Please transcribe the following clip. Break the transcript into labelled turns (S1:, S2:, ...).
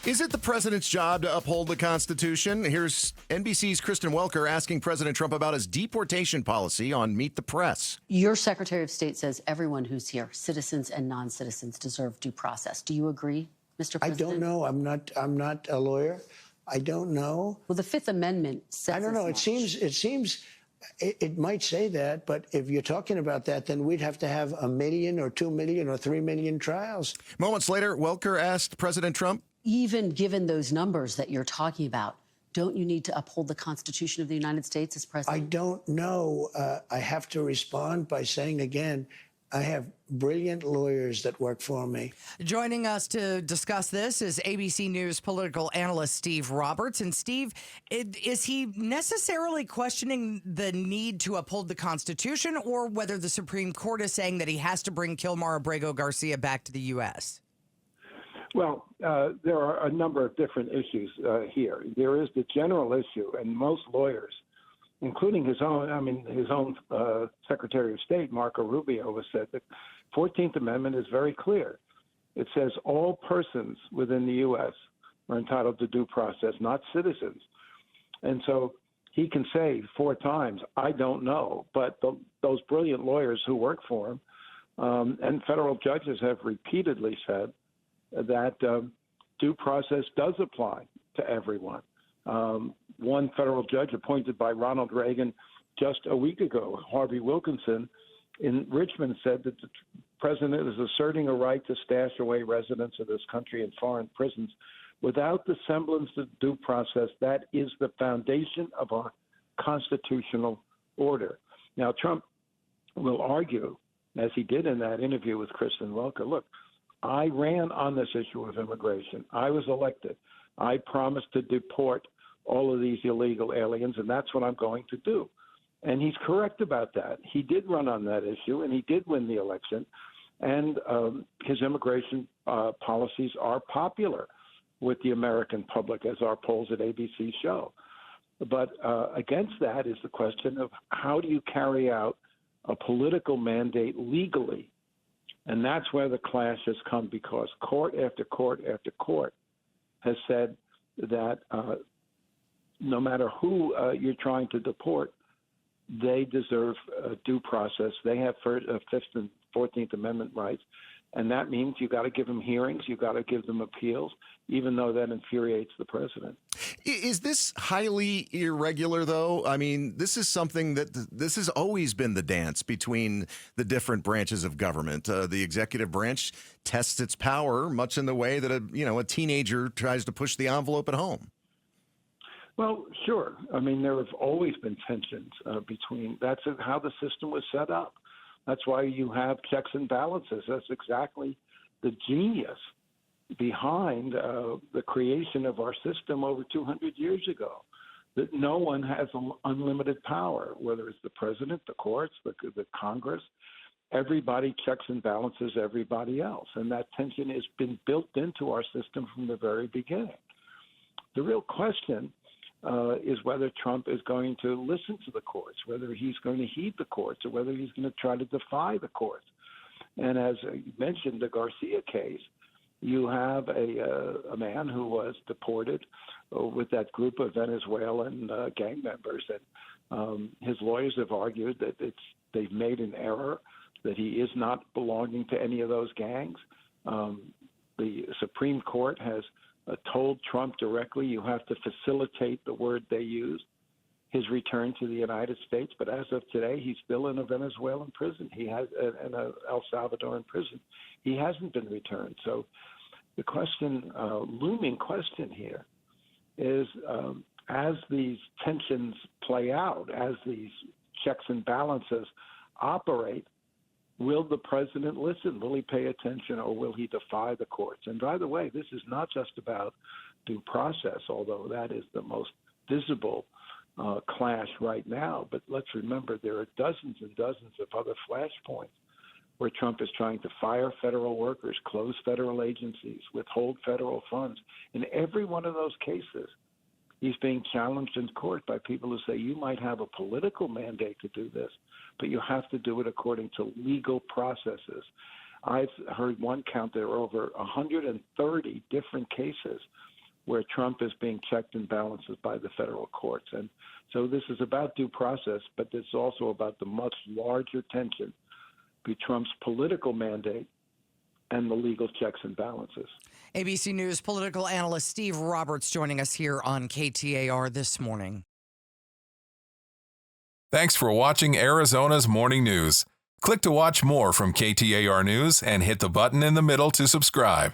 S1: Is it the president's job to uphold the Constitution? Here's NBC's Kristen Welker asking President Trump about his deportation policy on Meet the Press.
S2: Your Secretary of State says everyone who's here, citizens and non-citizens, deserve due process. Do you agree, Mr. President?
S3: I don't know. I'm not a lawyer. I don't know.
S2: Well, the Fifth Amendment says
S3: I don't know. It seems it might say that, but if you're talking about that, then we'd have to have 1 million or 2 million or 3 million trials.
S1: Moments later, Welker asked President Trump,
S2: even given those numbers that you're talking about, don't you need to uphold the Constitution of the United States as president?
S3: I don't know. I have to respond by saying again, I have brilliant lawyers that work for me.
S4: Joining us to discuss this is ABC News political analyst Steve Roberts. And Steve, is he necessarily questioning the need to uphold the Constitution, or whether the Supreme Court is saying that he has to bring Kilmar Abrego Garcia back to the U.S.?
S5: Well, there are a number of different issues here. There is the general issue, and most lawyers, including his own Secretary of State, Marco Rubio, has said the 14th Amendment is very clear. It says all persons within the U.S. are entitled to due process, not citizens. And so he can say 4 times, I don't know, but those brilliant lawyers who work for him and federal judges have repeatedly said that due process does apply to everyone. One federal judge appointed by Ronald Reagan just a week ago, Harvey Wilkinson, in Richmond, said that the president is asserting a right to stash away residents of this country in foreign prisons without the semblance of due process. That is the foundation of our constitutional order. Now, Trump will argue, as he did in that interview with Kristen Welker, look, I ran on this issue of immigration. I was elected. I promised to deport all of these illegal aliens, and that's what I'm going to do. And he's correct about that. He did run on that issue, and he did win the election. And his immigration policies are popular with the American public, as our polls at ABC show. But against that is the question of how do you carry out a political mandate legally? And that's where the clash has come, because court after court after court has said that no matter who you're trying to deport, they deserve due process. They have Fifth and 14th Amendment rights. And that means you got to give them hearings, you got to give them appeals, even though that infuriates the president.
S1: Is this highly irregular, though? I mean, this is something that this has always been the dance between the different branches of government. The executive branch tests its power much in the way that a teenager tries to push the envelope at home.
S5: Well, sure. I mean, there have always been tensions between. That's how the system was set up. That's why you have checks and balances. That's exactly the genius behind the creation of our system over 200 years ago, that no one has unlimited power, whether it's the president, the courts, the Congress. Everybody checks and balances everybody else. And that tension has been built into our system from the very beginning. The real question is whether Trump is going to listen to the courts, whether he's going to heed the courts, or whether he's going to try to defy the courts. And as you mentioned, the Garcia case, you have a man who was deported with that group of Venezuelan gang members. And his lawyers have argued that they've made an error, that he is not belonging to any of those gangs. The Supreme Court has told Trump directly, you have to facilitate the word they use, his return to the United States. But as of today, he's still in a Venezuelan prison. He has in a El Salvadoran prison. He hasn't been returned. So the question, looming question here is, as these tensions play out, as these checks and balances operate, will the president listen? Will he pay attention, or will he defy the courts? And by the way, this is not just about due process, although that is the most visible clash right now. But let's remember there are dozens and dozens of other flashpoints where Trump is trying to fire federal workers, close federal agencies, withhold federal funds. In every one of those cases, he's being challenged in court by people who say you might have a political mandate to do this, but you have to do it according to legal processes. I've heard one count there are over 130 different cases where Trump is being checked and balanced by the federal courts. And so this is about due process, but it's also about the much larger tension between Trump's political mandate and the legal checks and balances.
S4: ABC News political analyst Steve Roberts joining us here on KTAR this morning.
S6: Thanks for watching Arizona's Morning News. Click to watch more from KTAR News and hit the button in the middle to subscribe.